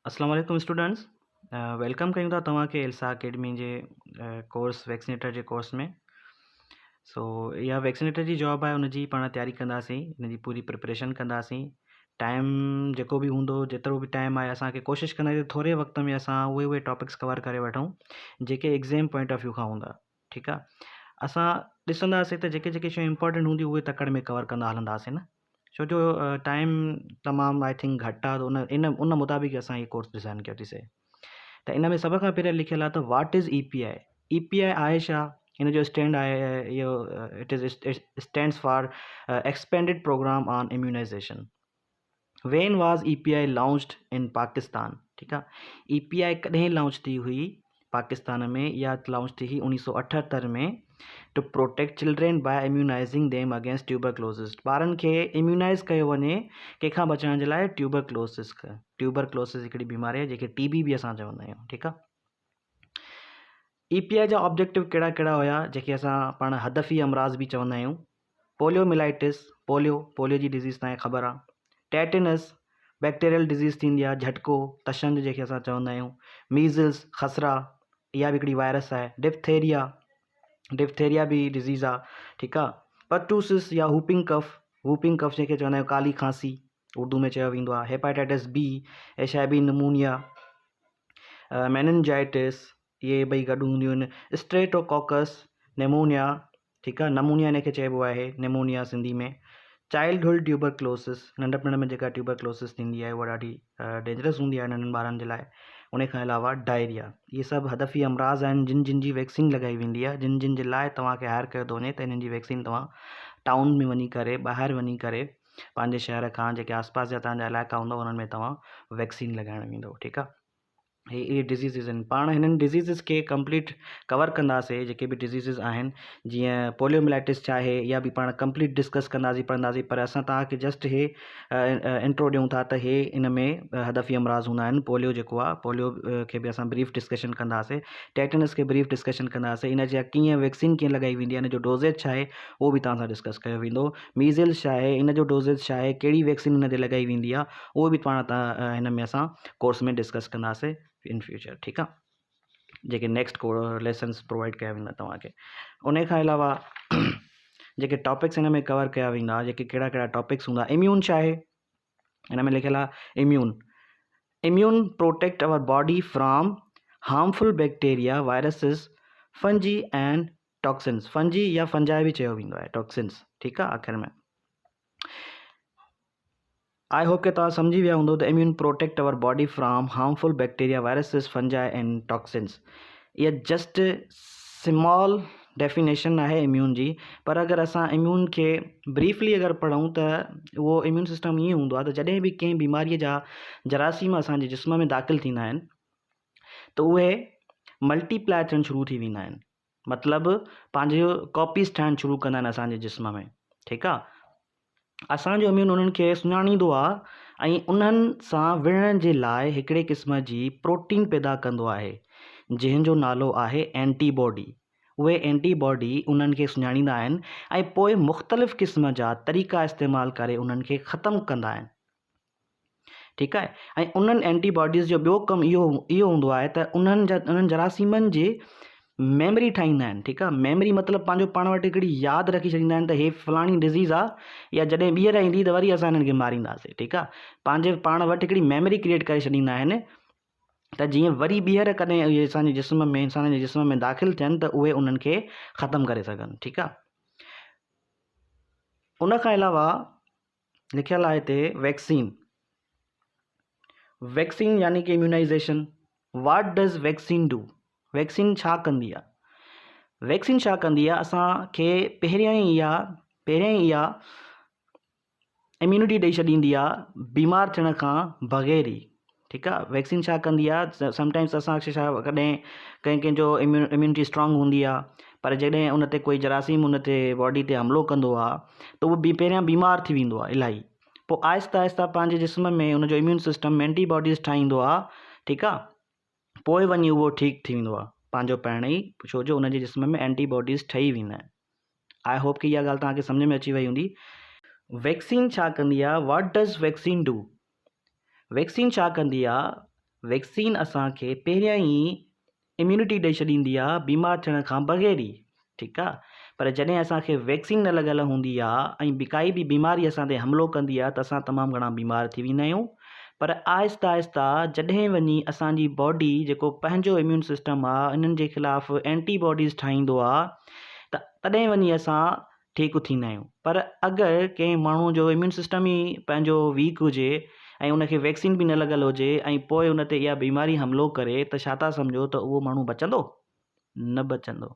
अस्सलाम वालेकुम students. Welcome कयूं था तव्हांखे एल्सा अकेडमी जे कोर्स वैक्सीनेटर जे कोर्स में। सो इहा वैक्सीनेटर जी जॉब आहे, उनजी पाण तयारी कंदासीं, इनजी पूरी प्रिपरेशन कंदासीं। टाइम जेको बि हूंदो, जेतिरो बि टाइम आहे, असांखे कोशिशि कंदासीं थोरे वक़्त में असां उहे टॉपिक्स कवर करे वठूं जेके एग्ज़ाम पॉइंट ऑफ व्यू खां हूंदा। ठीकु आहे, असां ॾिसंदासीं त जेके जेके शयूं इंपॉर्टेंट हूंदी उहे तकड़ में कवर कंदा हलंदासीं न, छो जो टाइम तमामु आई थिंक घटि आहे, त उन मुताबिक़ असां इहो कोर्स डिज़ाइन कयोसीं। त इन में सभ खां पहिरियों लिखियलु आहे त वाट इज़ EPI। EPI आहे छा? इन जो स्टैंड आहे इहो, it stands for expanded programme on immunisation. When was EPI launched in Pakistan. ठीकु आहे, EPI कॾहिं लॉन्च थी हुई पाकिस्तान में? या लॉन्च थी हुई 1978 में, to protect children by immunising them against tuberculosis. ॿारनि खे इम्यूनाइज़ कयो वञे कंहिंखां बचाइण जे लाइ ट्यूबरक्लोसिस खां। ट्यूबरक्लोसिस हिकिड़ी बीमारी आहे जंहिंखे TB बि असां चवंदा आहियूं। ठीकु आहे, EPI जा ऑब्जेक्टिव कहिड़ा कहिड़ा हुया, जेके असां पाण हदफ़ी अमराज़ बि चवंदा आहियूं? पोलियोमिलाइटिस, पोलियो जी डिज़ीज़ तव्हांखे ख़बर आहे। टेटनस, बैक्टीरियल डिज़ीज़ थींदी आहे, झटको, तशंद जंहिंखे असां चवंदा आहियूं। मीज़ल्स, खसरा, इहा बि हिकिड़ी वायरस आहे। डिप्थेरिया बि डिज़ीज़ आहे। ठीकु आहे, पर्टूसिस या हूपिंग कफ जंहिंखे चवंदा आहियूं, काली खांसी उर्दू में चयो वेंदो आहे। Hepatitis B, HIV pneumonia, meningitis, इहे ॿई गॾु हूंदियूं आहिनि। स्ट्रेप्टोकोकस निमोनिया, ठीकु आहे, नमूनिया इनखे चइबो आहे, निमोनिया सिंधी में। चाइल्डहुड ट्यूबरक्लोसिस, नंढपण में जेका ट्यूबरक्लोसिस थींदी आहे उहा ॾाढी डेंजरस हूंदी आहे नंढनि ॿारनि जे लाइ। उन खां अलावा डायरिया। इहे सभु हदफ़ी अमराज़ आहिनि जिन जी वैक्सीन लॻाई वेंदी आहे, जिन जे लाइ तव्हांखे हायर कयो थो वञे, त इन्हनि जी वैक्सीन तव्हां टाउन में वञी करे, ॿाहिरि वञी करे, पंहिंजे शहर खां जेके आसपास जा तव्हांजा इलाइक़ा हूंदव उन्हनि में तव्हां वैक्सीन लॻाइण वेंदव। ठीकु आहे, इहे डिज़ीज़िस आहिनि। पाण हिननि डिज़ीज़िस खे कंप्लीट कवर कंदासीं, जेके बि डिज़ीज़िस आहिनि, जीअं पोलियोमिलाइटिस चाहे, या बि पाण कंप्लीट डिस्कस कंदासीं, पढ़ंदासीं। पर असां तव्हांखे जस्ट हे इंट्रो ॾियूं था त हे इन में हदफ़ी अमराज़ हूंदा आहिनि। पोलियो जेको आहे, पोलियो खे बि असां ब्रीफ डिस्कशन कंदासीं। टेटनस खे ब्रीफ डिस्कशन कंदासीं। इन जा कीअं वैक्सीन कीअं लॻाई वेंदी आहे, इन जो डोज़ेज छा आहे, उहो बि तव्हां सां डिस्कस कयो वेंदो। मीज़ल्स छा आहे, इन जो डोज़ेज छा आहे, कहिड़ी वैक्सीन इन ते लॻाई वेंदी आहे, उहो बि पाण हिन में असां कोर्स में डिस्कस कंदासीं इन फ्यूचर। ठीकु आहे, जेके नेक्स्ट लेसन्स प्रोवाइड कया वेंदा तव्हांखे। उन खां अलावा जेके टॉपिक्स हिन में कवर कया वेंदा, जेके कहिड़ा कहिड़ा टॉपिक्स हूंदा। इम्यून छा आहे? हिन में लिखियलु आहे immune protect our body from harmful bacteria, viruses, fungi and toxins. Fungi या फंजाई बि चयो वेंदो आहे, टॉक्सिन्स। ठीकु आहे, आख़िर में आई होप कि तव्हां सम्झी विया हूंदो त immune protect our body from harmful bacteria, viruses, fungi and toxins. इहा जस्ट स्मॉल डेफिनेशन आहे इम्यून जी। पर अगरि असां इम्यून खे ब्रीफली अगरि पढ़ूं त उहो इम्यून सिस्टम ईअं हूंदो आहे त जॾहिं बि कंहिं बीमारीअ जा जरासीम असांजे जिस्म में दाख़िल थींदा आहिनि, त उहे मल्टीप्लाई थियणु शुरू थी वेंदा आहिनि। मतिलबु पंहिंजो कॉपीज़ ठाहिणु शुरू कंदा आहिनि असांजे जिस्म में। ठीकु आहे, असांजो इम्यून उन्हनि खे सुञाणींदो आहे ऐं उन्हनि सां विढ़ण जे लाइ हिकिड़े क़िस्म जी प्रोटीन पैदा कंदो आहे, जंहिंजो नालो आहे एंटीबॉडी। उहे एंटीबॉडी उन्हनि खे सुञाणींदा आहिनि ऐं पोइ मुख़्तलिफ़ क़िस्म जा तरीक़ा इस्तेमालु करे उन्हनि खे ख़तमु कंदा आहिनि। ठीकु आहे, ऐं उन्हनि एंटीबॉडीज़ जो ॿियो कमु इहो हूंदो आहे त उन्हनि जरासीमनि जे मेमरी ठाहींदा आहिनि। ठीकु आहे, मेमरी मतिलबु पंहिंजो पाण वटि हिकिड़ी यादि रखी छॾींदा आहिनि त हे फलाणी डिज़ीज़ आहे, या जॾहिं ॿीहर ईंदी त वरी असां हिननि खे मारींदासीं। ठीकु आहे, पंहिंजे पाण वटि हिकिड़ी मेमरी क्रिएट करे छॾींदा आहिनि त जीअं वरी ॿीहर कॾहिं इहे असांजे जिस्म में, इंसान जे जिस्म में दाख़िल थियनि त उहे उन्हनि खे ख़तमु करे सघनि। ठीकु आहे, उन खां अलावा लिखियलु आहे हिते वैक्सीन यानी कि immunisation. What does vaccine do? Vaccine छा कंदी आहे? वैक्सीन छा कंदी आहे? असांखे पहिरियों ई इहा इम्यूनिटी ॾेई छॾींदी आहे बीमार थियण खां बग़ैर ई। ठीकु आहे, वैक्सीन छा कंदी आहे? समटाइम्स असांखे छा, कॾहिं कंहिंजो इम्यूनिटी स्ट्रॉन्ग हूंदी आहे, पर जॾहिं उन ते कोई जरासीम उन ते बॉडी ते हमिलो कंदो आहे त उहो पहिरियां बीमार थी वेंदो आहे इलाही। पोइ आहिस्ता आहिस्ता पंहिंजे जिस्म में उनजो इम्यून सिस्टम एंटीबॉडीज़ ठाहींदो आहे। ठीकु आहे, पोइ वञी उहो ठीकु थी वेंदो आहे पंहिंजो पाण ई, छो जो उनजे जिस्म में एंटीबॉडीज़ ठही वेंदा आहिनि। आई होप कि इहा ॻाल्हि तव्हांखे सम्झ में अची वई हूंदी। वैक्सीन छा कंदी आहे? वाट डज़ वैक्सीन डू? वैक्सीन छा कंदी आहे? वैक्सीन असांखे पहिरियां ई इम्यूनिटी ॾेई छॾींदी आहे बीमार थियण खां बग़ैर ई, ठीकु आहे। पर जॾहिं असांखे वैक्सीन न लॻल हूंदी आहे ऐं काई बि बीमारी असां ते हमिलो कंदी आहे त असां तमामु घणा बीमार थी वेंदा आहियूं। पर आहिस्ता आहिस्ता जॾहिं वञी असांजी बॉडी जेको पंहिंजो इम्यून सिस्टम आहे इन्हनि जे ख़िलाफ़ु एंटीबॉडीज़ ठाहींदो आहे त तॾहिं वञी असां ठीकु थींदा आहियूं। पर अगरि कंहिं माण्हू जो इम्यून सिस्टम ई पंहिंजो वीक हुजे ऐं उनखे वैक्सीन बि न लॻल हुजे ऐं पोइ उन ते इहा बीमारी हमिलो करे त छा था सम्झो त उहो माण्हू बचंदो? न बचंदो।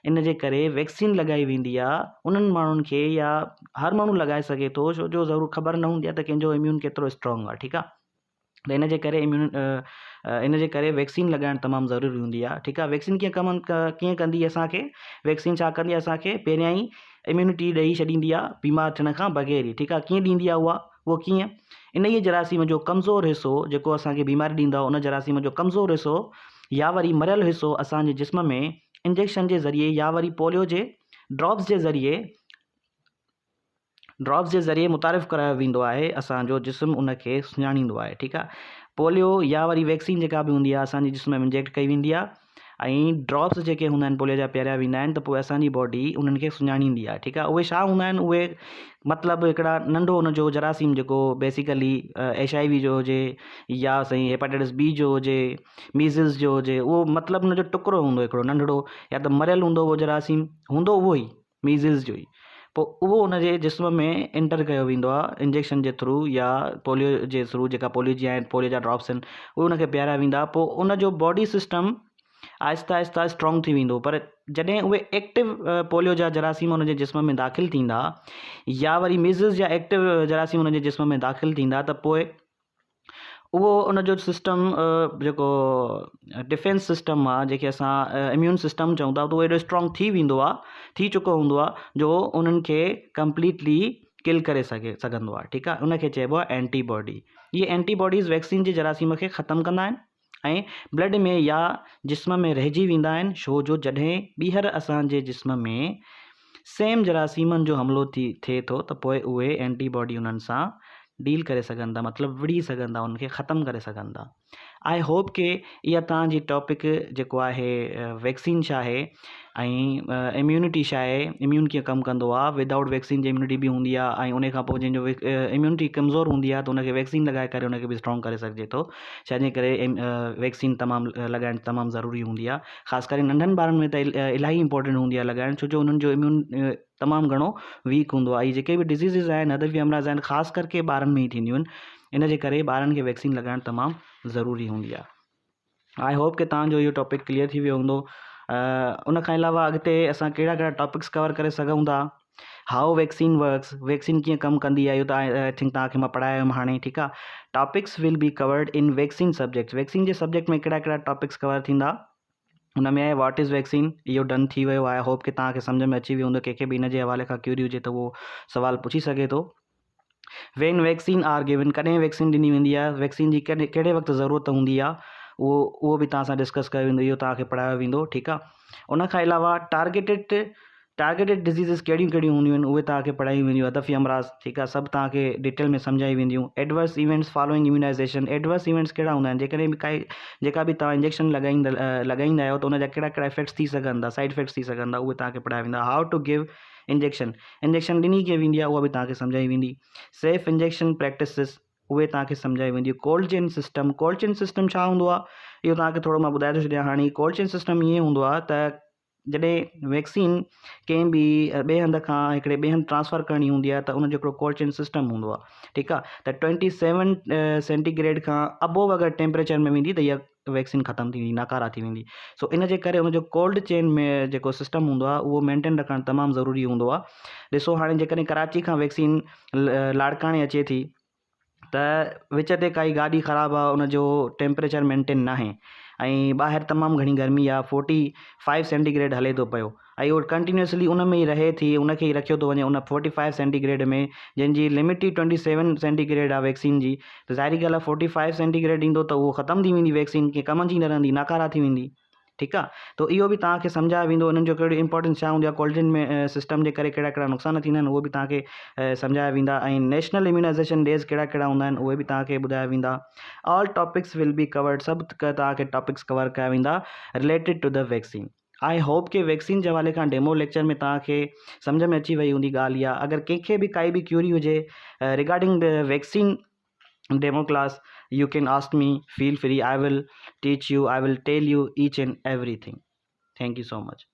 इन जे करे वैक्सीन लॻाई वेंदी आहे उन्हनि माण्हुनि खे, या हर माण्हू लॻाए सघे थो, छो जो ज़रूरु ख़बर न हूंदी आहे त कंहिंजो इम्यून केतिरो स्ट्रॉन्ग आहे, ठीकु आहे। त इन जे करे वैक्सीन लॻाइणु तमामु ज़रूरी हूंदी आहे, ठीकु आहे। वैक्सीन कीअं कंदी असांखे? वैक्सीन छा कंदी आहे असांखे? पहिरियां ई इम्यूनिटी ॾेई छॾींदी आहे बीमार थियण खां बग़ैर ई, ठीकु आहे। कीअं ॾींदी आहे उहो कीअं? इन ई जरासीम जो कमज़ोर हिसो जेको असांखे बीमारी ॾींदो आहे, उन जरासीम जो कमज़ोर हिसो या वरी मरियल हिसो असांजे जिस्म में इंजेक्शन जे ज़रिए या वरी पोलियो जे ड्रॉप्स जे ज़रिए मुतारिफ़ करायो वेंदो आहे। असांजो जिस्म उनखे सुञाणींदो आहे, ठीकु आहे। पोलियो या वरी वैक्सीन जेका बि हूंदी आहे असांजे जिस्म में इंजेक्ट कई वेंदी आहे ऐं ड्रॉप्स जेके हूंदा आहिनि पोलियो जा पहिरिया वेंदा आहिनि त पोइ असांजी बॉडी उन्हनि खे सुञाणींदी आहे, ठीकु आहे। उहे छा हूंदा आहिनि? उहे मतिलबु हिकिड़ा नंढो हुनजो जरासीम जेको बेसिकली HIV जो हुजे या सही हेपेटाइटिस B जो हुजे, मीज़ल्स जो हुजे, उहो मतिलबु हुनजो टुकड़ो हूंदो हिकिड़ो नंढड़ो, या त मरियल हूंदो उहो जरासीम, हूंदो उहो ई मीज़ल्स जो ई। पोइ उहो उनजे जिस्म में एंटर कयो वेंदो आहे इंजेक्शन जे थ्रू या पोलियो जे थ्रू, जेका पोलियो जी आहिनि, पोलियो जा ड्रॉप्स आहिनि, उहे उनखे पियारिया वेंदा। पोइ उनजो body system Aahista Aahista strong थी वेंदो। पर जॾहिं उहे एक्टिव पोलियो जा जरासीम उनजे जिस्म में दाख़िल थींदा या वरी मीज़ल्स जा एक्टिव जरासीम उनजे जिस्म में दाख़िल थींदा त पोइ उहो उनजो सिस्टम जेको डिफेंस सिस्टम आहे, जेके असां इम्यून सिस्टम चऊं था, त उहो एॾो स्ट्रॉन्ग थी वेंदो आहे, थी चुको हूंदो आहे जो उन्हनि खे कंप्लीटली किल करे सघंदो आहे, ठीकु आहे। उनखे चइबो आहे एंटीबॉडी। इहे एंटीबॉडीज़ वैक्सीन जे जरासीम खे ख़तमु कंदा आहिनि ऐं ब्लड में या जिस्म में रहिजी वेंदा आहिनि, छो जो जॾहिं ॿीहर असांजे जिस्म में सेम जरासीमनि जो हमिलो थिए थो त पोइ उहे एंटीबॉडी उन्हनि सां डील करे सघंदा, मतिलबु विड़ी सघंदा, उनखे ख़तमु करे सघंदा। आई होप के इहा तव्हांजी टॉपिक जेको आहे वैक्सीन छा आहे ऐं इम्यूनिटी छा आहे, इम्यून कीअं कमु कंदो आहे। विदाउट वैक्सीन जी इम्यूनिटी बि हूंदी आहे ऐं उन खां पोइ जंहिंजो इम्यूनिटी कमज़ोर हूंदी आहे त उनखे वैक्सीन लॻाए करे उनखे बि स्ट्रॉन्ग करे सघिजे थो, छाजे करे वैक्सीन लॻाइणु तमामु ज़रूरी हूंदी आहे। ख़ासि करे नंढनि ॿारनि में त इलाही इंपॉर्टेंट हूंदी आहे लॻाइणु, छो जो उन्हनि जो इम्यून तमामु घणो वीक हूंदो आहे। ऐं जेके बि डिज़ीज़िस आहिनि, हदफ़ी अमराज़ आहिनि, ख़ासि करके ॿारनि में ई थींदियूं आहिनि। इन जे करे ॿारनि खे वैक्सीन लॻाइणु तमामु ज़रूरी हूंदी आहे। आई होप कि तव्हांजो इहो टॉपिक क्लियर थी वियो हूंदो। उन खां अलावा अॻिते असां कहिड़ा कहिड़ा टॉपिक्स कवर करे सघूं था। हाउ वैक्सीन वर्क्स, वैक्सीन कीअं कमु कंदी आहे, इहो त आई थिंक तव्हांखे मां पढ़ायो हाणे, ठीकु आहे। Topics will be covered in vaccine subject. Vaccine J subject में कहिड़ा कहिड़ा टॉपिक्स कवर थींदा, हुन में आहे व्हाट इज़ वैक्सीन, इहो डन थी वियो आहे। होप कि तव्हांखे सम्झ में अची वियो हूंदो। कंहिंखे बि इन जे हवाले खां क्यूरी हुजे त उहो सुवाल पुछी सघे थो। वेन वैक्सीन आर गिवन, कॾहिं वैक्सीन ॾिनी वेंदी आहे, वैक्सीन जी कहिड़े वक़्तु ज़रूरत हूंदी आहे, उहो बि तव्हां सां डिस्कस कयो वेंदो, इहो तव्हांखे पढ़ायो वेंदो, ठीकु आहे। उन खां अलावा टारगेटेड डिज़ीज़िस कहिड़ियूं कहिड़ियूं हूंदियूं आहिनि, उहे तव्हांखे पढ़ाई वेंदियूं, हदफ़ी अमराज़, ठीकु आहे, सभु तव्हांखे डिटेल में सम्झाई वेंदियूं। Adverse events following immunisation, adverse events कहिड़ा हूंदा आहिनि, जेकॾहिं बि जेका बि तव्हां इंजेक्शन लॻाईंदा आहियो त उनजा कहिड़ा कहिड़ा इफेक्ट्स थी सघंदा, साइड इफेक्ट्स थी सघंदा, उहे तव्हांखे पढ़ाया वेंदा। हाउ टू गिव इंजेक्शन ॾिनी कीअं वेंदी आहे, उहा बि तव्हांखे सम्झाई वेंदी। सेफ इंजेक्शन प्रैक्टिसिस, उहे तव्हांखे सम्झाई वेंदियूं। कोल्ड चेन सिस्टम छा हूंदो आहे, इहो तव्हांखे थोरो मां ॿुधाए थो छॾियां हाणे। कोल्ड चेन सिस्टम ईअं हूंदो आहे त जॾहिं वैक्सीन कंहिं बि ॿिए हंध खां हिकिड़े ॿिए हंधि ट्रांसफ़र करणी हूंदी आहे त उनजो हिकिड़ो कोल्ड चेन सिस्टम हूंदो आहे, ठीकु आहे। त 27 सेंटीग्रेड खां अबोव अगरि टेम्परेचर में वेंदी त इहा वैक्सीन ख़तमु थी वेंदी, नाकारा थी वेंदी। सो इन जे करे उनजो कोल्ड चेन में जेको सिस्टम हूंदो आहे उहो मेंटेन रखणु तमामु ज़रूरी हूंदो आहे। ॾिसो हाणे जेकॾहिं कराची खां वैक्सीन लाड़काणे अचे थी त विच ते काई गाॾी ख़राबु आहे, उनजो टेम्परेचर मेंटेन न आहे ऐं ॿाहिरि तमामु घणी गर्मी आहे, 45 सेंटीग्रेड हले थो पियो ऐं उहो कंटिन्यूसली उन में ई रहे थी, उनखे ई रखियो थो वञे उन 45 सेंटीग्रेड में, जंहिंजी लिमिट ई 27 सेंटीग्रेड आहे वैक्सीन जी। त ज़ाहिरी ॻाल्हि आहे 45 सेंटीग्रेड ईंदो त उहो ख़तमु थी वेंदी वैक्सीन, कंहिं कम जी न रहंदी, नाकारा थी वेंदी। ठीकु आहे। तो इहो बि तव्हांखे सम्झायो वेंदो, उन्हनि जो कहिड़ी इंपॉर्टेंस छा हूंदी आहे, कोल्ड ड्रिंक में सिस्टम जे करे कहिड़ा कहिड़ा नुक़सान थींदा आहिनि उहो बि तव्हांखे सम्झाया वेंदा, ऐं नेशनल इम्यूनाइज़ेशन डेज़ कहिड़ा कहिड़ा हूंदा आहिनि उहे बि तव्हांखे ॿुधाया वेंदा। All topics will be covered, सभु तव्हांखे टॉपिक्स कवर कया वेंदा related to the vaccine. I hope कि वैक्सीन जे हवाले खां डेमो लेक्चर में तव्हांखे सम्झ में अची वई हूंदी ॻाल्हि इहा। अगरि कंहिंखे बि काई बि क्यूरी हुजे regarding the vaccine demo class, you can ask me, feel free, I will teach you, I will tell you each and everything. Thank you so much.